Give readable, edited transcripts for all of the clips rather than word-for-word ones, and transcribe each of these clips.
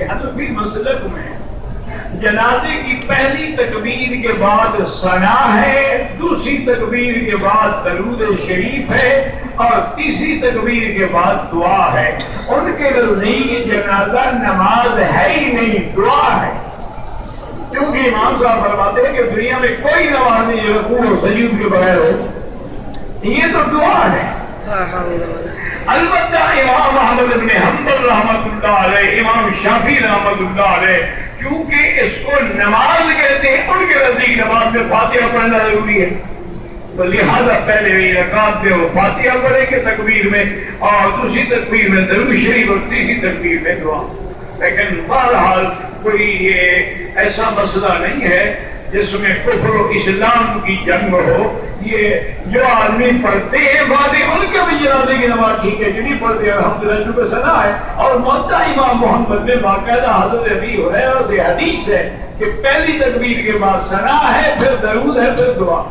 حنفی مسلک میں جنازے کی پہلی تکبیر کے بعد ثنا ہے، دوسری تکبیر کے بعد درود شریف ہے اور تیسری تکبیر کے بعد دعا ہے۔ ان کے نزدیک جنازہ نماز ہے ہی نہیں، دعا ہے، کیونکہ امام صاحب فرماتے ہیں کہ دنیا میں کوئی نماز نہیں جو رکوع اور سجود کے بغیر ہو، یہ تو دعا ہے۔ البتہ امام احمد بن حنبل رحمۃ اللہ علیہ، امام شافعی رحمۃ اللہ علیہ، کیونکہ اس کو نماز کہتے ہیں، ان کے نزدیک نماز میں فاتحہ پڑھنا ضروری ہے، تو لہذا پہلے رکعت میں وہ فاتحہ پڑھیں گے تکبیر میں، اور دوسری تکبیر میں درود شریف اور تیسری تکبیر میں دعا۔ لیکن بہرحال کوئی یہ ایسا مسئلہ نہیں ہے جس میں کفر و اسلام کی جنگ ہو۔ یہ جو آدمی پڑھتے ہیں فاتحہ ان کے بھی جنازے کی نماز ٹھیک ہے، جو نہیں پڑھتے الحمدللہ چونکہ ثنا ہے۔ اور موطا امام محمد میں باقاعدہ حضرت ابی ہریرہ سے حدیث ہے کہ پہلی تکبیر کے بعد ثنا ہے، پھر درود ہے، پھر دعا۔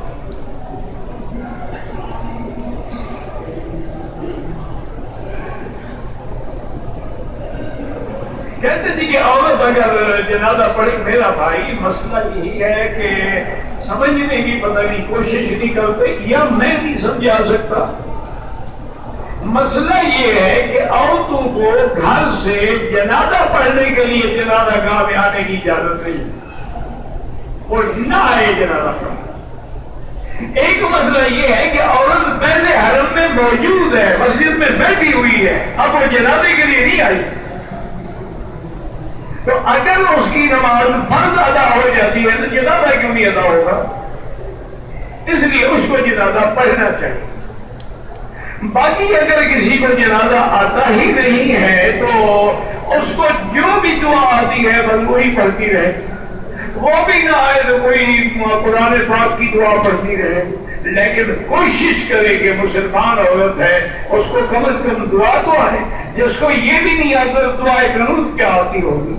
کہتے تھے کہ عورت اگر جنازہ پڑھے، میرا بھائی مسئلہ یہی ہے کہ سمجھنے کی پتہ نہیں کوشش نہیں کرتے، یا میں نہیں سمجھا سکتا۔ مسئلہ یہ ہے کہ عورتوں کو گھر سے جنازہ پڑھنے کے لیے جنازہ گاہ میں آنے کی اجازت نہیں، اور نہ آئے جنازہ پڑھنے۔ ایک مسئلہ یہ ہے کہ عورت پہلے حرم میں موجود ہے، مسجد میں بیٹھی ہوئی ہے، اب وہ جنازے کے لیے نہیں آئی، تو اگر اس کی نماز فرض ادا ہو جاتی ہے تو جنازہ کیوں نہیں ادا ہوگا؟ اس لیے اس کو جنازہ پڑھنا چاہیے۔ باقی اگر کسی کو جنازہ آتا ہی نہیں ہے تو اس کو جو بھی دعا آتی ہے بس وہی پڑھتی رہے، وہ بھی نہ آئے تو کوئی قرآن پاک کی دعا پڑھتی رہے، لیکن کوشش کرے کہ مسلمان عورت ہے اس کو کم از کم دعا تو آئے۔ جس کو یہ بھی نہیں آتا دعائے قنوت کیا آتی ہوگی؟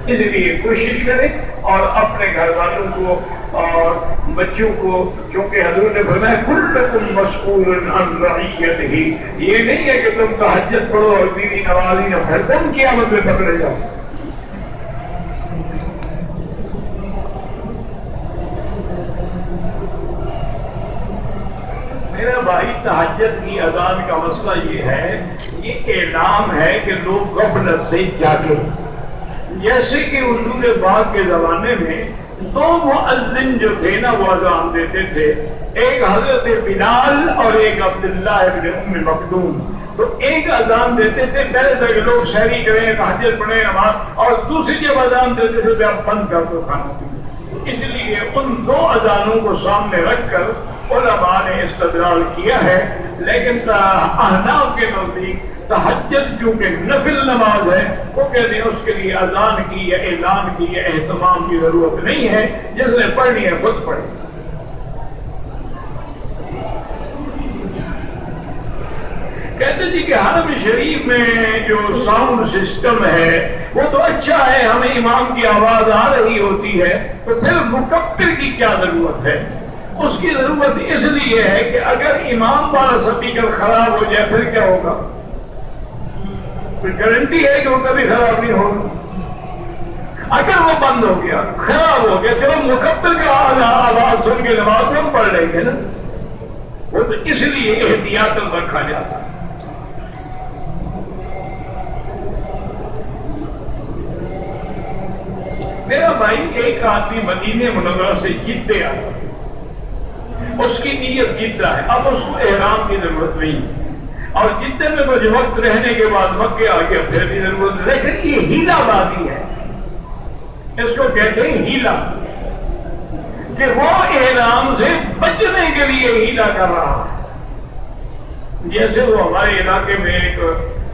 اس لیے کوشش کریں اور اپنے گھر والوں کو اور بچوں کو، کیونکہ حضور نے فرمایا کلکم مسئول عن رعیتہ، یہ نہیں ہے کہ تم تہجد پڑھو اور بیوی نماز ہی نہ پڑھے، تم قیامت میں پکڑے جاؤ۔ میرا بھائی تہجد کی اذان کا مسئلہ یہ ہے، یہ اعلام ہے کہ لوگ غفلت سے جاگے۔ جیسے کہ حضور پاک کے زمانے میں دو مؤذن جو تھے نا وہ اذان دیتے تھے، ایک حضرت بلال اور ایک عبداللہ ابن ام مکتوم، تو ایک اذان دیتے تھے پہلے تک لوگ سحری کریں، تہجد پڑھیں، نماز، اور دوسری جب اذان دیتے تھے تو اب بند کر دو کھانا پینا۔ اس لیے ان دو اذانوں کو سامنے رکھ کر علماء نے استدلال کیا ہے، لیکن احناف کے نزدیک تہجد کیونکہ نفل نماز ہے، وہ کہتے ہیں اس کے لیے اذان کی یا اعلان کی یا اہتمام کی ضرورت نہیں ہے، جس نے پڑھنی ہے خود پڑھے۔ کہتے جی کہ حرم شریف میں جو ساؤنڈ سسٹم ہے وہ تو اچھا ہے، ہمیں امام کی آواز آ رہی ہوتی ہے، تو پھر مکبر کی کیا ضرورت ہے؟ اس کی ضرورت اس لیے ہے کہ اگر امام والا سپیکر خراب ہو جائے پھر کیا ہوگا؟ گارنٹی ہے کہ وہ کبھی خراب نہیں ہوگا۔ اگر وہ بند ہو گیا، خراب ہو گیا، چلو مکبر کا آواز سن کے نماز ہم پڑھ لیں گے نا، وہ تو اس لیے احتیاط رکھا جاتا ہے۔ میرا بھائی ایک آدمی مدینہ منورہ سے جدہ آیا، اس کی نیت جدہ ہے، اب اس کو احرام کی ضرورت نہیں، اور جدہ میں کچھ وقت رہنے کے بعد مکہ آ گیا پھر بھی ضرورت نہیں، لیکن یہ ہیلا بازی ہے، اس کو کہتے ہیں ہیلا، کہ وہ احرام سے بچنے کے لیے ہیلا کر رہا ہے۔ جیسے وہ ہمارے علاقے میں ایک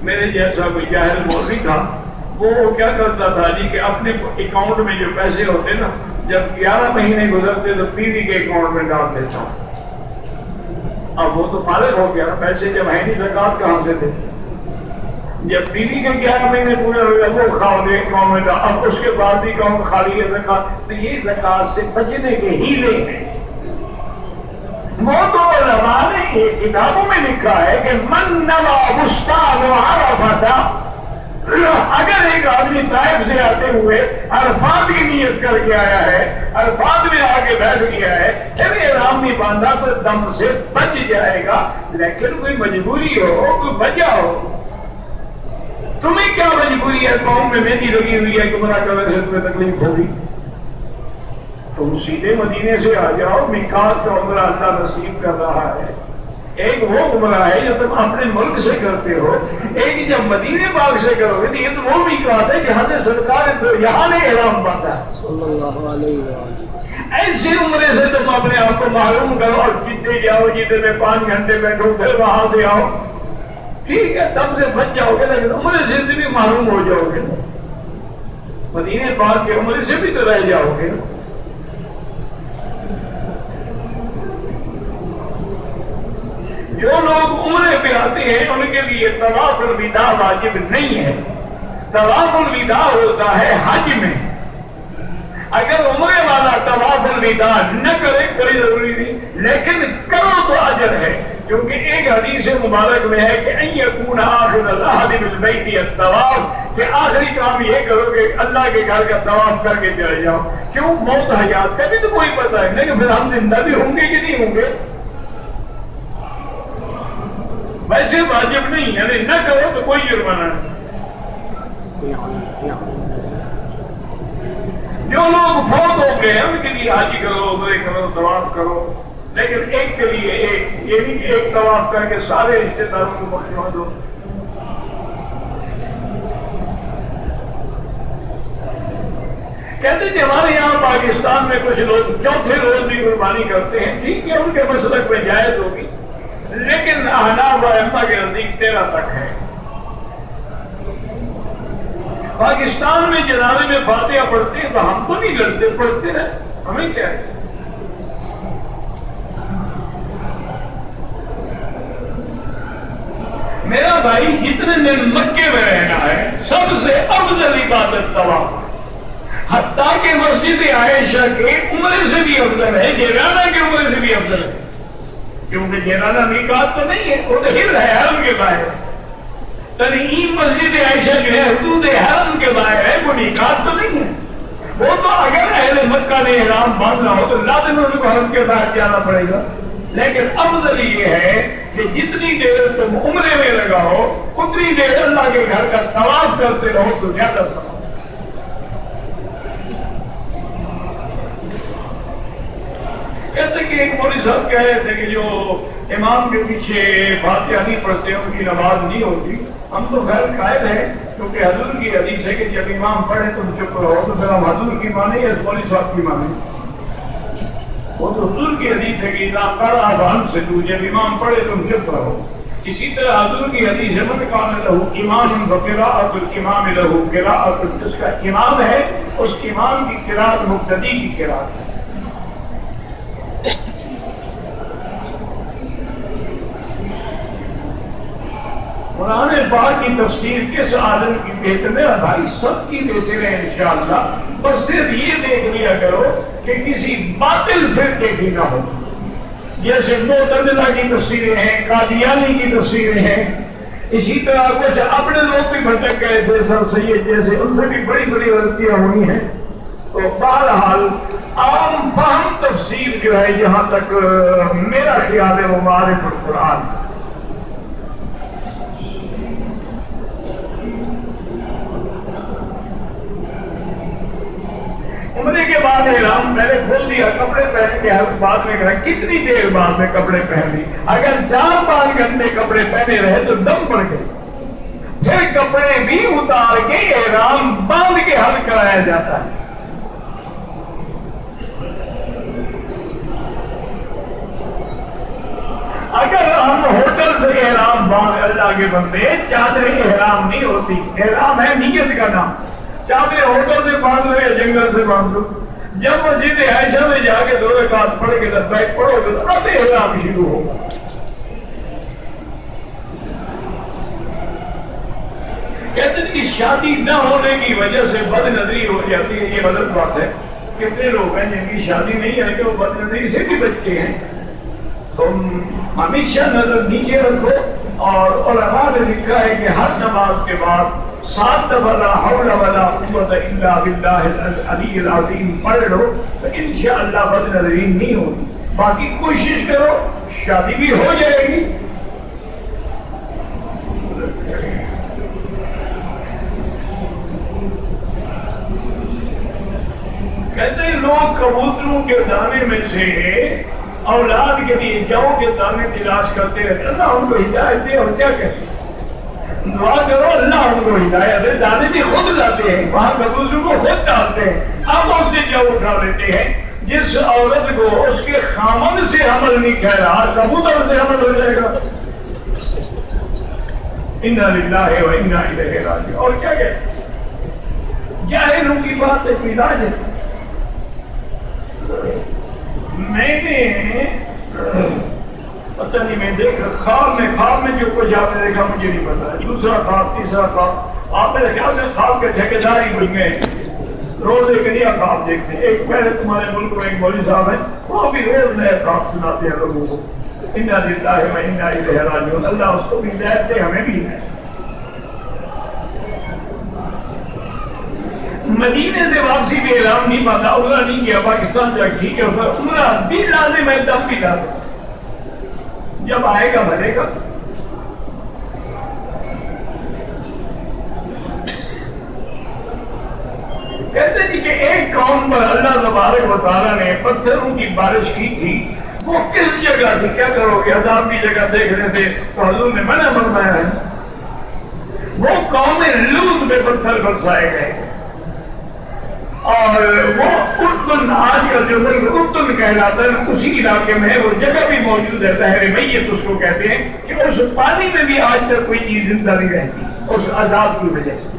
میرے جیسا کوئی جاہل مولوی تھا، وہ کیا کرتا تھا جی کہ اپنے اکاؤنٹ میں جو پیسے ہوتے نا، جب 11 مہینے گزرتے تو بیوی کے اکاؤنٹ میں ڈال دیتا۔ اب وہ تو فارغ ہو گیا، پیسے جب ہے نہیں زکات کہاں سے دے؟ جب بیوی کے 11 مہینے پورے ہو گئے وہ خالی اکاؤنٹ میں ڈال، اب اس کے بعد بھی اکاؤنٹ خالی ہے زکات، تو یہ زکات سے بچنے کے ہیلے ہیں۔ وہ تو علماء نے یہ کتابوں میں لکھا ہے کہ من نوى بستان عرفہ، اگر ایک آدمی طائف سے آتے ہوئے عرفات کی نیت کر کے آیا ہے، عرفات میں آ کے بیٹھ گیا ہے، پھر احرام نہیں باندھا تو دم سے بچ جائے گا، لیکن کوئی مجبوری ہو، کوئی وجہ ہو۔ تمہیں کیا مجبوری ہے؟ قوم میں مہندی لگی ہوئی ہے کہ عمرہ کرنے سے تمہیں تکلیف ہوگی، تم سیدھے مدینے سے آ جاؤ، میقات کا عمرہ اللہ نصیب کر رہا ہے۔ ایک وہ عمرہ ہے جو تم اپنے ملک سے کرتے ہو، ایک جب مدینے پاک سے کرو گے تو یہ تو وہ میقات ہے جہاں سے سرکار یہاں نے احرام باندھا ہے صلی اللہ علیہ وسلم۔ ایسے عمرے سے تم اپنے آپ کو معلوم کرو اور جدے جاؤ، جدے میں 5 گھنٹے بیٹھو، پھر وہاں سے آؤ، ٹھیک ہے، تب سے بچ جاؤ گے، لیکن عمرے سے بھی معلوم ہو جاؤ گے، مدینے پاک کے عمرے سے بھی تو رہ جاؤ گے۔ جو لوگ عمرے پہ آتے ہیں ان کے لیے طواف الوداع واجب نہیں ہے، طواف الوداع ہوتا ہے حج میں۔ اگر عمرے والا طواف الوداع نہ کرے کوئی ضروری نہیں، لیکن کرو تو اجر ہے، کیونکہ ایک حدیث مبارک میں ہے کہ ان یکون آخر العہد بالبیت الطواف، کہ آخری کام یہ کرو کہ اللہ کے گھر کا طواف کر کے چلے جاؤ۔ کیوں؟ موت حیات کا بھی تو کوئی پتہ ہے، لیکن پھر ہم زندہ بھی ہوں گے کہ نہیں ہوں گے؟ ویسے واجب نہیں، یعنی نہ کرو تو کوئی جرمانہ نہیں۔ جو لوگ فوت ہو گئے ہیں ان کے لیے حج کرو، عمرے کرو، طواف کرو، لیکن ایک کے لیے ایک، یہ نہیں کہ ایک طواف کر کے سارے رشتے داروں کو بخشوا دو۔ کہتے ہیں ہمارے یہاں پاکستان میں کچھ لوگ چوتھے روز بھی قربانی کرتے ہیں، ٹھیک ہے، ان کے مسلک میں جائز ہوگی، لیکن احناف و ائمہ کے نزدیک 13 تک ہے۔ پاکستان میں جنازے میں فاتحہ پڑھتے ہیں تو ہم تو نہیں لڑتے، پڑھتے ہیں، ہمیں کیا ہے؟ میرا بھائی جتنے دن مکے میں رہنا ہے سب سے افضل عبادت طواف، حتیٰ کہ مسجد عائشہ کے عمرے سے بھی افضل ہے، جیرانہ کے عمرے سے بھی افضل ہے، کیونکہ جیرانہ میقات تو نہیں ہے، وہ تو حل ہے، حرم کے باہر۔ تنعیم مسجد عائشہ جو ہے حدود حرم کے باہر ہے، وہ میقات تو نہیں ہے، وہ تو اگر اہل مکہ نے احرام باندھنا ہو تو لازم ان کو حرم کے باہر جانا پڑے گا، لیکن افضل یہ ہے کہ جتنی دیر تم عمرے میں لگاؤ اتنی دیر اللہ کے گھر کا طواف کرتے رہو تو زیادہ ثواب۔ کہتے کہ ایک مولوی صاحب کہہ رہے تھے کہ جو امام کے پیچھے فاتحہ نہیں پڑھتے ان کی نماز نہیں ہوتی۔ ہم تو خیر قائل ہیں کیونکہ حضور کی حدیث ہے کہ جب امام پڑھے تم چپ رہو، تو پھر ہم حضور کی مانیں یا مولوی صاحب کی مانیں؟ وہ تو حضور کی حدیث ہے کہ جب امام پڑھے تم چپ رہو۔ اسی طرح حضور کی حدیث ہے من کان لہ امام فقراءۃ الامام لہ قراءۃ، جس کا امام ہے اس امام کی قراءت مقتدی کی قراءت ہے۔ قرآن پاک کی تفسیر کس عالم کی بہتر ہے بھائی؟ سب کی بہتر ہے انشاءاللہ، بس صرف یہ دیکھ لیا کرو کہ کسی باطل فرقے کی نہ ہو، جیسے معتزلہ کی تفسیریں ہیں، قادیانی کی تفسیریں ہیں، اسی طرح کچھ اپنے لوگ بھی بھٹک گئے تھے سر سید جیسے، ان سے بھی بڑی بڑی غلطیاں ہوئی ہیں۔ تو بہرحال عام فہم تفسیر جو ہے جہاں تک میرا خیال ہے وہ معارف القرآن۔ عمرے کے بعد احرام میں نے کھول دیا، کپڑے پہن کے بعد میں کہا کتنی دیر بعد میں کپڑے پہن لی؟ اگر 4-5 گھنٹے کپڑے پہنے رہے تو دم پڑ گئے، پھر کپڑے بھی اتار کے احرام باندھ کے حل کرایا جاتا ہے۔ اگر ہم ہوٹل سے احرام باندھ، اللہ کے بندے چادریں احرام نہیں ہوتی، احرام ہے نیت کا نام، چادریں ہوٹل سے باندھ لو یا جنگل سے باندھ لو، جب مسجد عائشہ میں جا کے 2 رکعت پڑھ کے لبیک پڑھو گے تو اب احرام شروع ہوگا۔ کہتے ہیں کہ شادی نہ ہونے کی وجہ سے بد نظری ہو جاتی ہے، یہ غلط بات ہے۔ کتنے لوگ ہیں جن کی شادی نہیں ہے کہ وہ بد نظری سے بھی بچے ہیں۔ تم ہمیشہ نظر نیچے رکھو، اور علماء نے لکھا ہے کہ ہر نماز کے بعد 7 دفعہ لا حول ولا الا باللہ العلی العظیم پڑھ لو تو انشاءاللہ بد نظری نہیں ہوگی. باقی کوشش کرو شادی بھی ہو جائے گی. کہتے ہیں لوگ کبوتروں کے دانے میں سے اولاد کے لیے جو کے دانے تلاش کرتے رہتے. اللہ ان کو ہدایت دے. اور کیا کہتے ہیں دعا کرو اللہ ان کو ہدایت دے. دانے بھی خود لاتے ہیں وہاں کبوتروں کو خود ڈالتے ہیں. اب ان سے جو اٹھا لیتے ہیں. جس عورت کو اس کے خامن سے حمل نہیں کہہ رہا کبوتر سے حمل ہو جائے گا. انا للہ و انا الیہ راجعون. اور کیا کہتے ہیں جاہلوں کی بات ہے کوئی علاج ہے. میں نے پتہ نہیں میں دیکھ خواب میں جو کچھ آپ نے دیکھا مجھے نہیں پتا. دوسرا خواب تیسرا خواب آپ میرے خیال سے خواب کے ٹھیکیدار ہی بن گئے. روز ایک نیا خواب دیکھتے ہیں. ایک پہلے تمہارے ملک میں ایک مولوی صاحب ہے وہ بھی روز نئے خواب سناتے ہیں لوگوں کو. انا للہ و انا الیہ راجعون. اللہ اس کو بھی ہدایت دے ہمیں بھی ہے. مدینے سے واپسی بھی اعلان نہیں پاتا. عمرہ نہیں کیا پاکستان جا ٹھیک ہے عمرہ بھی لازم ہے دم بھی لازم. جب آئے گا بھرے گا. کہتے ہیں کہ ایک قوم پر اللہ تبارک و تعالیٰ نے پتھروں کی بارش کی تھی. وہ کس جگہ تھی کیا کرو گے عذاب کی جگہ دیکھ رہے تھے تو حضور نے منع فرمایا ہے. وہ قوم لوط میں پتھر برسائے گئے اور وہ اردن آج کا جو ملک اردن کہلاتا ہے اسی علاقے میں وہ جگہ بھی موجود ہے. بحر میت اس کو کہتے ہیں کہ اس پانی میں بھی آج تک کوئی چیز زندہ نہیں رہتی اس عذاب کی وجہ سے.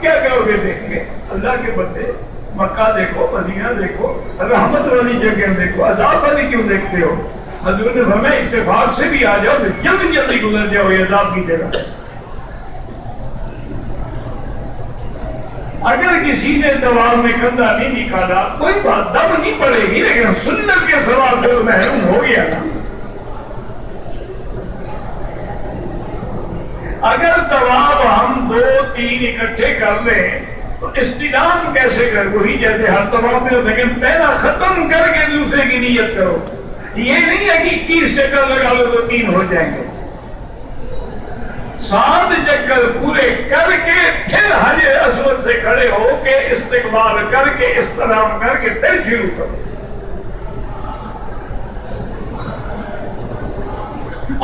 کیا کہو گے دیکھ کے اللہ کے بندے مکہ دیکھو مدینہ دیکھو رحمت والی جگہ دیکھو عذاب والی کیوں دیکھتے ہو. حضور نے فرمایا اتفاق سے بھی آ جاؤ تو جلدی جلدی گزر جاؤ یہ عذاب کی جگہ. اگر کسی نے طواف میں کندھا نہیں نکالا کوئی بات دم نہیں پڑے گی لیکن سنت کے ثواب سے محروم ہو گیا نا. اگر طواف ہم 2-3 اکٹھے کر لیں تو استلام کیسے کر وہی جیسے ہر طواف میں لیکن پہلا ختم کر کے دوسرے کی نیت کرو. یہ نہیں ہے کہ 21 چکر لگا لو تو 3 ہو جائیں گے. 7 چکر پورے کر کے پھر حجر اسود سے کھڑے ہو کے استقبال کر کے استلام کر کے پھر شروع کرو.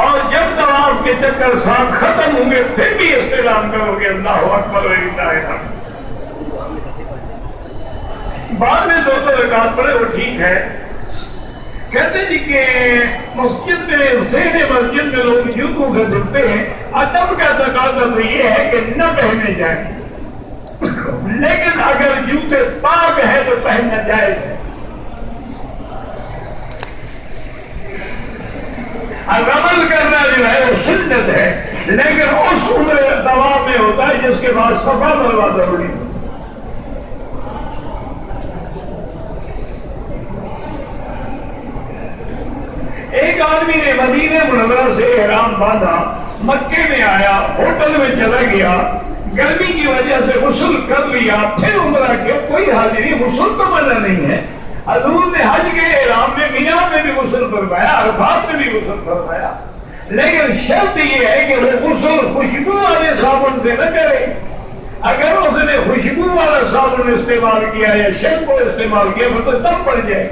اور جب طواف کے چکر 7 ختم ہوں گے پھر بھی استلام کرو گے اللہ اکبر وللہ الحمد. بعد میں 2 رکعت پڑھے وہ ٹھیک ہے. کہتے جی کہ مسجد میں سین مسجد میں لوگ جوتوں سے دھلتے ہیں. ادب کا تقاضا تو یہ ہے کہ نہ پہنے جائیں لیکن اگر جوتے پاک ہے تو پہننا جائز ہے. عمل کرنا جو ہے وہ سنت ہے لیکن اس عمر طواف میں ہوتا ہے جس کے بعد صفا مروا ضروری ہے. ایک آدمی نے مدینہ منورہ سے احرام باندھا مکے میں آیا ہوٹل میں چلا گیا گرمی کی وجہ سے غسل کر لیا پھر عمرہ کیا کوئی حاضری غسل تو منع نہیں ہے. حضور نے حج کے احرام میں مینا میں بھی غسل فرمایا عرفات میں بھی غسل فرمایا لیکن شرط یہ ہے کہ وہ غسل خوشبو والے صابن سے نہ کرے. اگر اس نے خوشبو والا صابن استعمال کیا یا شیمپو استعمال کیا وہ تو دم پڑ جائے.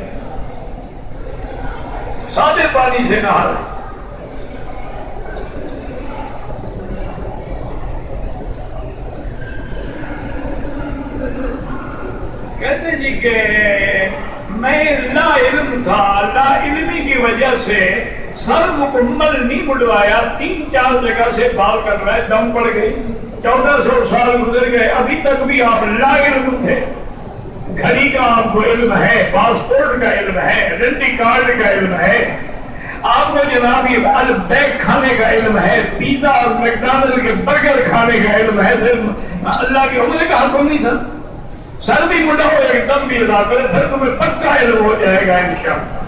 سادے پانی سے نہا لے. کہتے جی کہ میں لا علم تھا لا علمی کی وجہ سے سر مکمل نہیں مڈوایا 3-4 جگہ سے بال کر رہا ہے دم پڑ گئی. 1400 سال گزر گئے ابھی تک بھی آپ لا علم تھے. گھڑی کا آپ کو علم ہے پاسپورٹ کا علم ہے آئیڈینٹی کارڈ کا علم ہے آپ کو جناب یہ البیک کھانے کا علم ہے پیزا اور میکڈونلڈ کے برگر کھانے کا علم ہے. پھر اللہ کے عمر کا حکم نہیں تھا. سر بھی مڈا ہو ایک دم بھی ادا کرے پھر تمہیں پکا علم ہو جائے گا انشاءاللہ.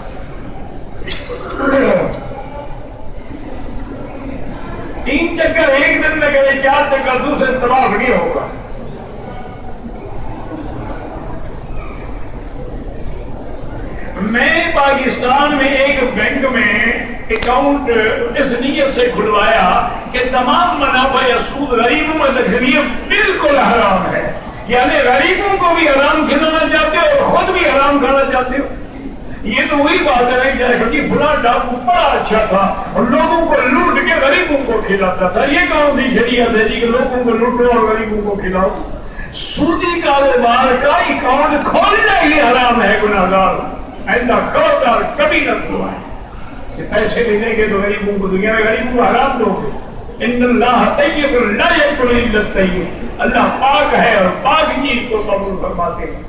3 چکر ایک دن میں گئے 4 چکر دوسرے طواف نہیں ہوگا. اکاؤنٹ اس نیت سے کھلوایا کہ تمام منافع یا سود غریبوں میں داخلیے بالکل حرام ہے، یعنی غریبوں کو بھی حرام کھلانا چاہتے ہو اور خود بھی حرام کھانا چاہتے ہو. یہ تو وہی بات ہے کہ جی فلاں ڈاکو بڑا اچھا تھا اور لوگوں کو لوٹ کے غریبوں کو کھلاتا تھا. یہ کون سی شریعت ہے جی کہ لوگوں کو لوٹو اور غریبوں کو کھلاؤ؟ سودی کاروبار کا اکاؤنٹ کھولنا ہی حرام ہے. گناہگار ایسا خبردار کبھی نہ کھلوائے کہ پیسے ملیں گے تو غریبوں کو دنیا میں غریبوں کو حرام دو گے. ان اللہ طیب لا یقبل الا الطیب، اللہ پاک ہے اور پاک چیز کو قبول فرماتے ہیں.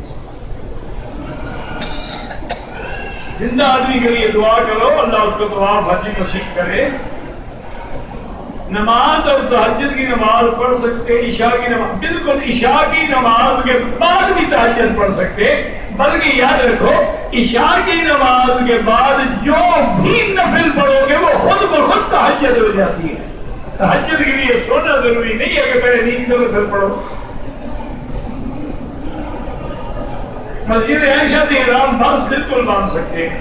زندہ آدمی کے لیے دعا کرو، اللہ اس کو دعا حج نصیب کرے. نماز اور تہجد کی نماز پڑھ سکتے، عشاء کی نماز، بالکل عشاء کی نماز کے بعد بھی تہجد پڑھ سکتے، بلکہ یاد رکھو عشاء کی نماز کے بعد جو بھی نفل پڑھو گے وہ خود بخود تہجد ہو جاتی ہے. تہجد کے لیے سونا ضروری نہیں ہے کہ پہلے نیند کرو پھر پڑھو. مسجد عائشہ سے احرام بالکل باندھ سکتے ہیں.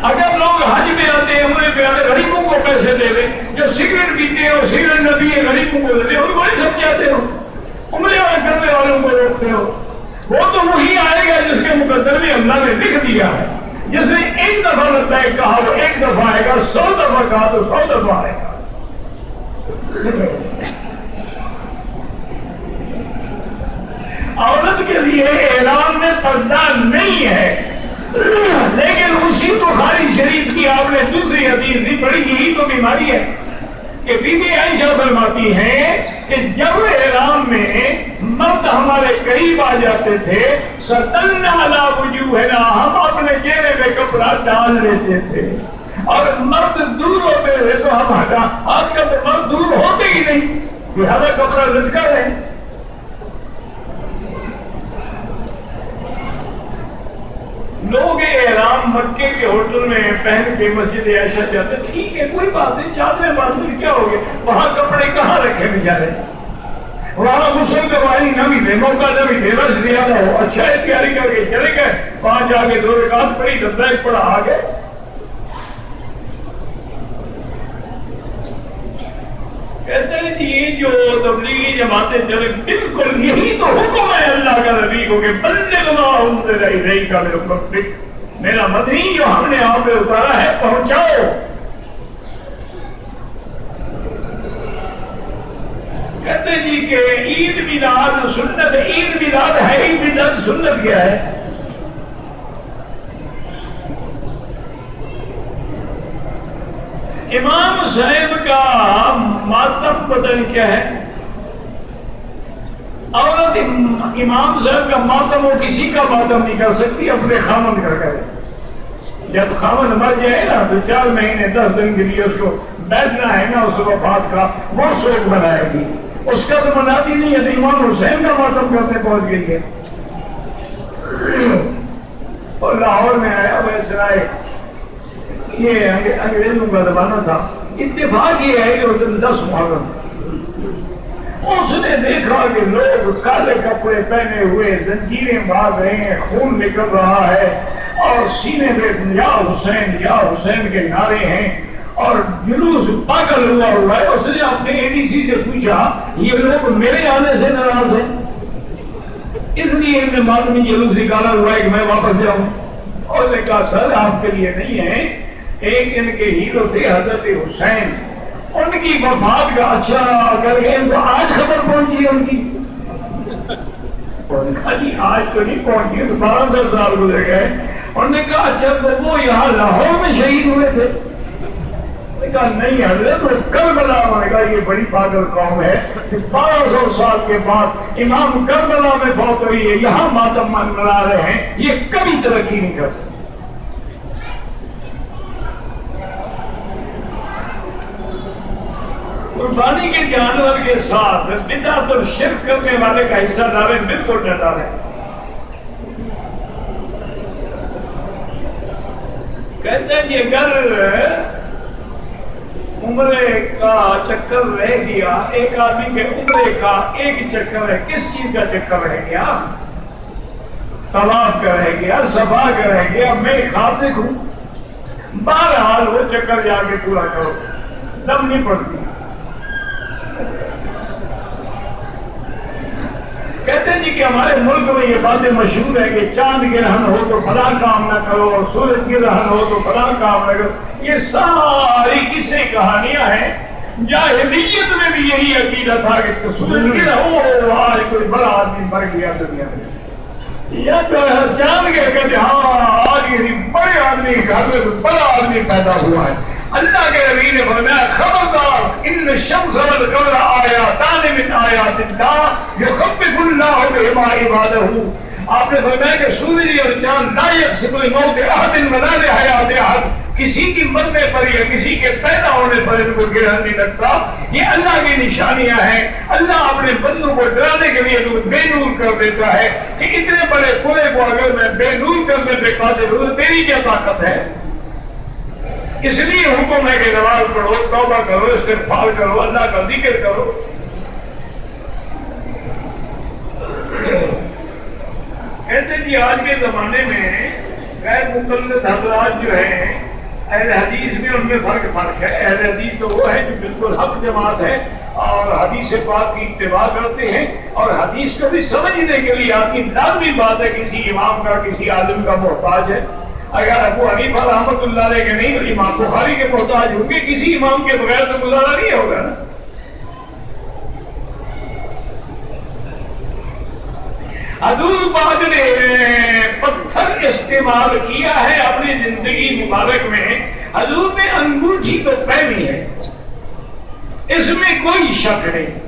اگر لوگ حج میں آتے ہیں عمرے پہ آتے غریبوں کو پیسے دے دیں، جو سگریٹ پیتے ہیں اور سگریٹ نہ پیے غریبوں کو دے دیں، ان کو نہیں سمجھاتے ہو، عمرے کرنے والوں کو روکتے ہو. وہ تو وہی آئے گا جس کے مقدر میں اللہ نے لکھ دیا ہے. جس نے ایک دفعہ لبیک کہا وہ ایک دفعہ آئے گا، 100 دفعہ کہا تو 100 دفعہ آئے گا. عورت کے لیے احرام میں پردہ نہیں ہے، لیکن اسی بخاری شریف کی آپ نے دوسری حدیث بھی پڑھی، یہی تو بیماری ہے کہ بی بی عائشہ فرماتی ہیں کہ جب احرام میں مرد ہمارے قریب آ جاتے تھے سطلنا علی وجوہنا، ہم اپنے چہرے پہ کپڑا ڈال لیتے تھے، اور مرد دور ہوتے تھے تو ہم ہٹا. آج کل تو مرد دور ہوتے ہی نہیں، لہذا کپڑا لٹکا رہے. لوگ احرام مکے کے ہوٹل میں پہن کے مسجد عائشہ جاتے، ٹھیک ہے کوئی بات نہیں، چادریں باندھ کیا ہو گیا، وہاں کپڑے کہاں رکھے بیچارے، وہاں غسل کروائی نہ بھی دے، موقع نہ بھی دے، رش زیادہ ہو، اچھا ہے تیاری کر کے چلے گئے، وہاں جا کے 2 رکعت پڑھی تو بیگ پڑا آ گئے. کہتے ہیں جی یہ جو تبلیغی جماعتیں چلے بالکل یہی تو حکم ہے اللہ کا نبی کو کہ بلغ ما انزل الیک من ربک، میرا مدنی جو ہم نے آپ پہ اتارا ہے پہنچاؤ. کہتے ہیں جی کہ عید میلاد سنت، عید میلاد ہے ہی بدعت، سنت کیا ہے؟ امام صاحب کا ماتم بدل کیا ہے؟ عورت امام صاحب کا ماتم وہ کسی کا ماتم نہیں کر سکتی، اپنے خامن کر کرے. جب خامن مر جائے نا تو 4 مہینے 10 دن کے لیے اس کو بیٹھنا ہے نا اس وفات کا، وہ شوق منائے گی. اس کا تو مناتی نہیں ہے، تو امام حسین کا ماتم کرنے پہنچ گئی ہے. اور لاہور میں آیا ویسے آئے، یہ انگریزوں کا زمانہ تھا، اتفاق یہ ہے کہ اس دن 10 محرم، اس نے دیکھا کہ لوگ کالے کپڑے پہنے ہوئے زنجیریں مار رہے ہیں، خون نکل رہا ہے، اور سینے پہ یا حسین کے نعرے ہیں، اور جلوس پاگل ہوا ہے. اس نے اپنے ADC سے پوچھا یہ لوگ میرے آنے سے ناراض ہیں، اس لیے ان نے معلومی جلوس نکالا ہوا ہے کہ میں واپس جاؤں. اور نے کہا سر آپ کے لیے نہیں ہے، ایک ان کے ہیرو تھے حضرت حسین، ان کی وفات کا اچھا اگر ان کو آج خبر پہنچی ہے ان کی، جی آج تو نہیں پہنچی، 12 سال گزر گئے. انہوں نے کہا اچھا تو وہ یہاں لاہور میں شہید ہوئے تھے؟ کہا نہیں حضرت وہ کربلا میں. کہا یہ بڑی پاگل قوم ہے کہ 1200 سال کے بعد امام کربلا میں فوت ہوئی ہے، یہاں ماتم منا رہے ہیں، یہ کبھی ترقی نہیں کر سکتے. قربانی کے جانور کے ساتھ بدعت اور شرک کرنے والے کا حصہ دار ہے، بالکل ڈر ہے. کہتے ہیں کہ اگر عمرے کا چکر رہ گیا، ایک آدمی کے عمرے کا ایک چکر ہے، کس چیز کا چکر رہ گیا؟ طواف کا رہ گیا، صفا کا رہ گیا، میں خاطق ہوں. بہرحال وہ چکر جا کے پورا کرو، دم نہیں پڑتی. کہتے ہیں جی کہ ہمارے ملک میں یہ باتیں مشہور ہے کہ چاند گرہن ہو تو فلاں کام نہ کرو اور سورج گرہن ہو تو فلاں کام نہ کرو. یہ ساری قصے کہانیاں ہیں. جاہلیت میں بھی یہی عقیدہ تھا کہ سورج گرہن ہو آج کوئی بڑا آدمی مر گیا دنیا میں، یا جو ہے چاند گر کہتے ہاں آج یہ بڑے آدمی گھر میں بڑا آدمی پیدا ہوا ہے. اللہ کے نبی نے فرمایا خبردار ان الشمس والقمر آیاتان من آیات اللہ یخوف اللہ بہما عبادہ. آپ نے فرمایا کہ سورج اور چاند لا یقسم الموت احد ولا لحیات احد، کسی کی مرنے پر یا کسی کے پیدا ہونے پر ان کو گرہن نہیں لگتا. یہ اللہ کی نشانیاں ہیں. اللہ اپنے بندوں کو ڈرانے کے لیے بے نور کر دیتا ہے کہ اتنے بڑے کنویں کو اگر میں بے نور کرنے پہ قادر ہوں تو تیری کیا طاقت ہے. اس لیے حکم ہے کہ نماز پڑھو، توبہ کرو، استغفار کرو، اللہ کا ذکر کرو. کہتے جی آج کے زمانے میں غیر مقلد حضرات جو ہیں اہل حدیث میں ان میں فرق ہے. اہل حدیث تو وہ ہے جو بالکل حق جماعت ہے اور حدیث پاک کی اتباع کرتے ہیں اور حدیث کو بھی سمجھنے کے لیے آدمی لازمی بات ہے کسی امام کا کسی عالم کا محتاج ہے. اگر ابو حنیفہ رحمۃ اللہ علیہ کے نہیں تو امام بخاری کے محتاج ہوں گے. کسی امام کے بغیر تو گزارا نہیں ہوگا نا. حضور پاک نے پتھر استعمال کیا ہے اپنی زندگی مبارک میں. حضور نے انگوٹھی تو پہنی ہے، اس میں کوئی شک نہیں،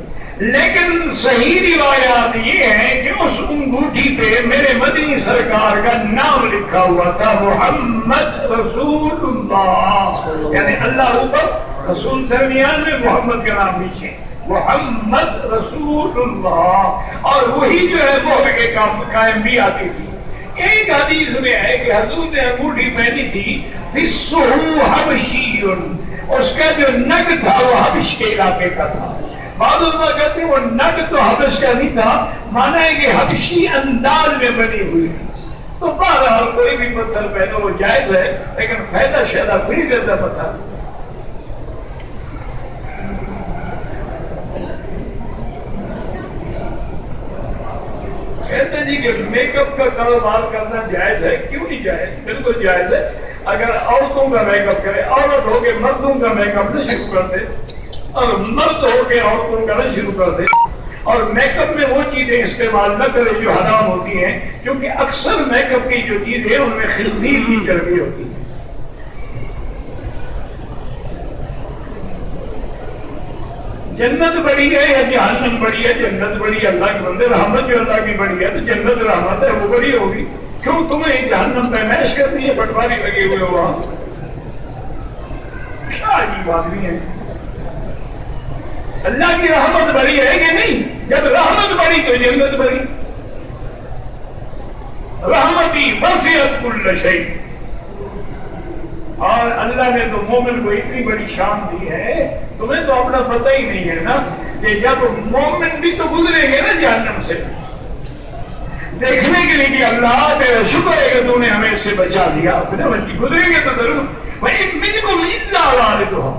لیکن صحیح روایات یہ ہیں کہ اس انگوٹھی پہ میرے مدنی سرکار کا نام لکھا ہوا تھا، محمد رسول اللہ. یعنی اللہ اوپر، رسول درمیان میں، محمد کا نام نیچے، محمد رسول اللہ. اور وہی جو ہے مہر کے قائم بھی آتی تھی. ایک حدیث میں ہے کہ حضور نے انگوٹھی پہنی تھی فِسُّهُ حَبْشِيٌّ، اس کا جو نگ تھا وہ حبش کے علاقے کا تھا. بعض علماء کہتے ہیں وہ نگ تو حبش کا نہیں تھا، مانا ہے کہ حبشی انداز میں بنی ہوئی تھی. تو بہرحال کوئی بھی پتھر پہنو وہ جائز ہے، لیکن فائدہ شیدہ پھر دیتا پتھر. کہتے ہیں جی کہ میک اپ کا کاروبار کرنا جائز ہے. کیوں نہیں جائز؟ بالکل جائز ہے. اگر عورتوں کا میک اپ کرے، عورت ہو کے مردوں کا میک اپ نہ شروع کر دے اور مرد ہو کے عورتوں کا نہ شروع کر دے اور میک اپ میں وہ چیزیں استعمال نہ کرے جو حرام ہوتی ہیں، کیونکہ اکثر میک اپ کی جو چیزیں ان میں خنزیر کی چربی ہوتی ہے. جنت بڑی ہے یا جہنم بڑی ہے؟ جنت بڑی ہے. اللہ کے بندے رحمت جو اللہ کی بڑی ہے تو جنت رحمت ہے وہ بڑی ہوگی. کیوں تمہیں جہنم پیمائش کرنی ہے؟ پٹواری لگے ہوئے ہو وہاں. کیا عجیب آدمی ہے. اللہ کی رحمت بڑی ہے کہ نہیں؟ جب رحمت بڑی تو جنت بڑی. رحمتی وسعت کل شیء. اور اللہ نے تو مومن کو اتنی بڑی شان دی ہے، تمہیں تو اپنا پتہ ہی نہیں ہے نا کہ جب مومن بھی تو گزریں گے نا جہنم سے، دیکھنے کے لیے کہ اللہ تیرا شکر ہے کہ تو نے ہمیں اس سے بچا دیا. گزریں گے تو ضرور وَإِن مِّنكُمْ إِلَّا وَارِدُهَا،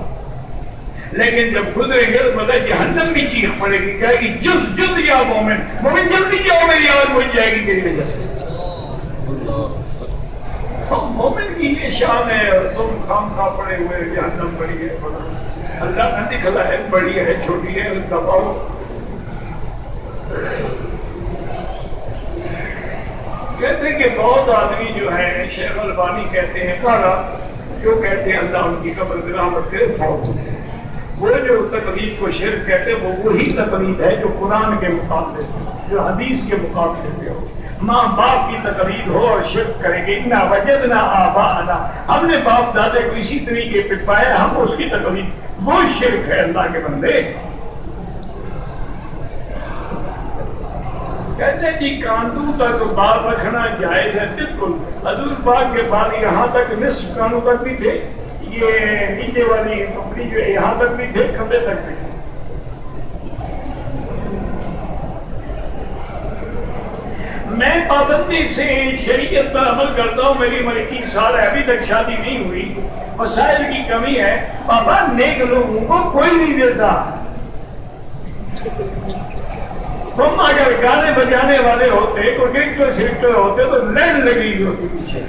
لیکن جب گزریں گے تو پتہ جہنم بھی چیخ پڑے گی، کہے گی جلد جلد جاؤ مومن، مومن جلدی جاؤ میری آواز پہنچ جائے گی تیری وجہ سے. مومن کی یہ شان ہے اور تم خام خواہ پڑے ہوئے جہنم بڑی ہے. اللہ نہ دکھلا ہے بڑی ہے چھوٹی ہے دباؤ. کہتے ہیں کہ بہت آدمی جو ہے، شیخ البانی کہتے ہیں کہا جو کہتے ہیں اللہ ان کی قبر میں رحمت کرے فوت ہوتے ہیں. وہ جو تقلید کو شرک کہتے ہیں وہ وہی تقلید ہے جو قرآن کے مقابلے جو حدیث کے مقابلے پہ ہو. ماں باپ کی تقلید ہو اور شرک کریں گے، انا وجدنا آباءنا، ہم نے باپ دادے کو اسی طریقے پہ پایا ہم اس کی تقلید، وہ شرک ہے. اللہ کے بندے کہتے ہیں جی کانٹوں تک بال رکھنا جائز ہے. بالکل. حضور پاک کے بال یہاں تک نصف کانوں تک بھی تھے، یہ نیچے والی کپڑی جو یہاں تک بھی تھے، کندھے تک بھی. میں پابندی سے شریعت پر عمل کرتا ہوں، میری عمر 21 سال ہے، ابھی تک شادی نہیں ہوئی، وسائل کی کمی ہے، بابا نیک لوگوں کو کوئی نہیں دیتا۔ تم اگر گانے بجانے والے ہوتے، کوئی ڈائریکٹر سیکٹر ہوتے تو لائن لگی ہوتی پیچھے۔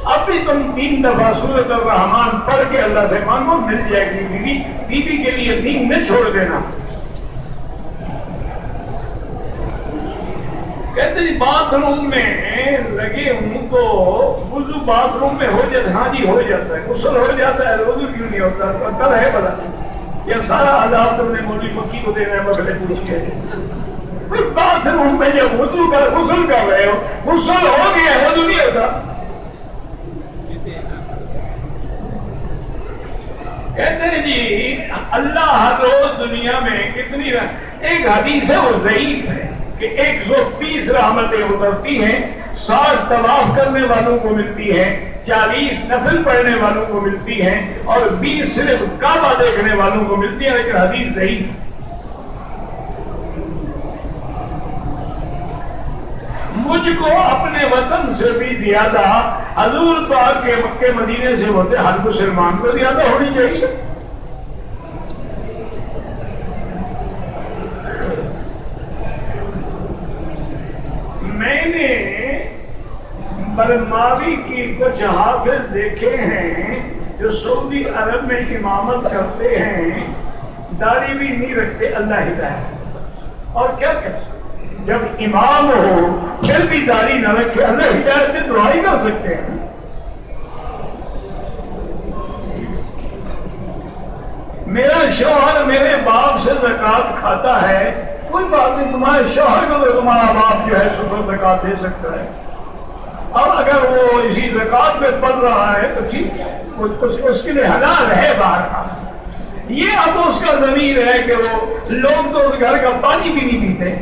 اب بھی تم 3 دفعہ سورۃ الرحمن پڑھ کے اللہ سے مانگو، مل جائے گی بیوی۔ بیوی کے لیے دین نہ چھوڑ دینا۔ کہتے ہیں باتھ روم میں لگے ہوں تو وضو باتھ روم میں ہو جاتا ہے، ہاں جی ہو جاتا ہے، غسل ہو جاتا ہے، وضو کیوں نہیں ہوتا؟ کل ہے بلا یہ سارا عذاب تم نے مولوی مکی کو دینا ہے، مغلے پوچھ کے باتھ روم میں جب وضو کر غسل کر رہے ہو، غسل ہو گیا وضو نہیں ہوتا۔ کہتے ہیں جی اللہ ہر روز دنیا میں کتنی ایک حدیث ہے وہ ضعیف ہے کہ 120 رحمتیں اترتی ہیں، 60 طواف کرنے والوں کو ملتی ہیں، 40 نفل پڑھنے والوں کو ملتی ہیں، اور 20 صرف کعبہ دیکھنے والوں کو ملتی ہیں، لیکن حدیث ضعیف ہے۔ مجھ کو اپنے وطن سے بھی زیادہ حضور پاک کے مکے مدینے سے ہوتے ہر مسلمان کو زیادہ ہونی چاہیے۔ میں نے برماوی کی کچھ حافظ دیکھے ہیں جو سعودی عرب میں امامت کرتے ہیں، داڑھی بھی نہیں رکھتے، اللہ ہدایت۔ اور کیا کہتے جب امام ہو پھر بھی داڑھی نہ رکھے، اللہ ہدایت سے دعا ہی کر سکتے ہیں۔ میرا شوہر میرے باپ سے زکوٰۃ کھاتا ہے، کوئی بات نہیں، تمہارے شوہر کو تو تمہارا باپ جو ہے سفر زکوٰۃ دے سکتا ہے، اور اگر وہ اسی زکوٰۃ میں پڑ رہا ہے تو ٹھیک ہے، اس کے لیے حلال ہے باہر کا۔ یہ اب اس کا ضمیر ہے کہ وہ لوگ تو اس گھر کا پانی بھی نہیں پیتے۔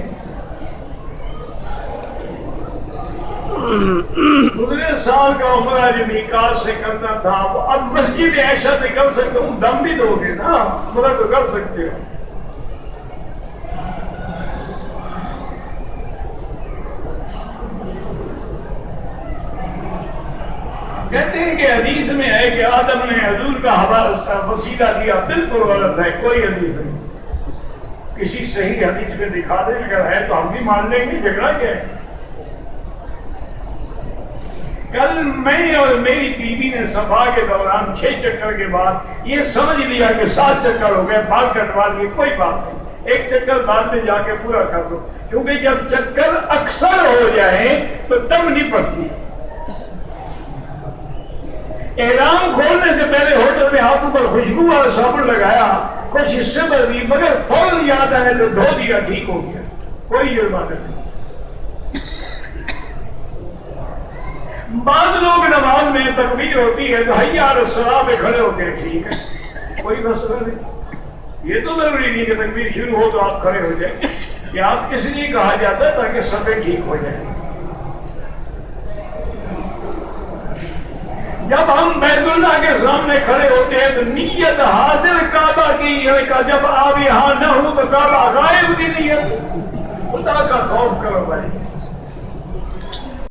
گزرے سال کا عمرہ جو میقات سے کرنا تھا، اب مسجد عائشہ سے کر سکتا ہوں، دم بھی دو گے نا، عمرہ تو کر سکتے ہو۔ کہتے ہیں کہ حدیث میں ہے کہ آدم نے حضور کا حوالہ وسیلہ دیا، بالکل غلط ہے، کوئی حدیث نہیں۔ کسی صحیح حدیث میں دکھا دیں، اگر ہے تو ہم بھی مان لیں گے، جھگڑا کیا ہے؟ کل میں اور میری بیوی نے صفا کے دوران 6 چکر کے بعد یہ سمجھ لیا کہ 7 چکر ہو گئے، بال کٹوا لیے، کوئی بات نہیں، 1 چکر بعد میں جا کے پورا کر دو، کیونکہ جب چکر اکثر ہو جائیں تو دم نہیں پڑتی۔ احرام کھولنے سے پہلے ہوٹل میں ہاتھوں پر خوشبو والا صابن لگایا، کچھ حصے پر بھی، مگر فوراً یاد آئے تو دھو دیا، ٹھیک ہو گیا، کوئی جرمانہ نہیں۔ بعض لوگ نماز میں تکبیر ہوتی ہے تو حی علی الصلاۃ پہ کھڑے ہوتے ہیں، ٹھیک ہے، کوئی مسئلہ نہیں، یہ تو ضروری نہیں کہ تکبیر شروع ہو تو آپ کھڑے ہو جائیں، کہ آپ کس لیے کہا جاتا ہے تاکہ صفیں ٹھیک ہو جائیں۔ جب ہم بیت اللہ کے سامنے کھڑے ہوتے ہیں تو نیت حاضر کعبہ کی، جب آپ یہاں نہ ہو تو کعبہ غائب کی نیت۔ خدا کا خوف کرو بھائی،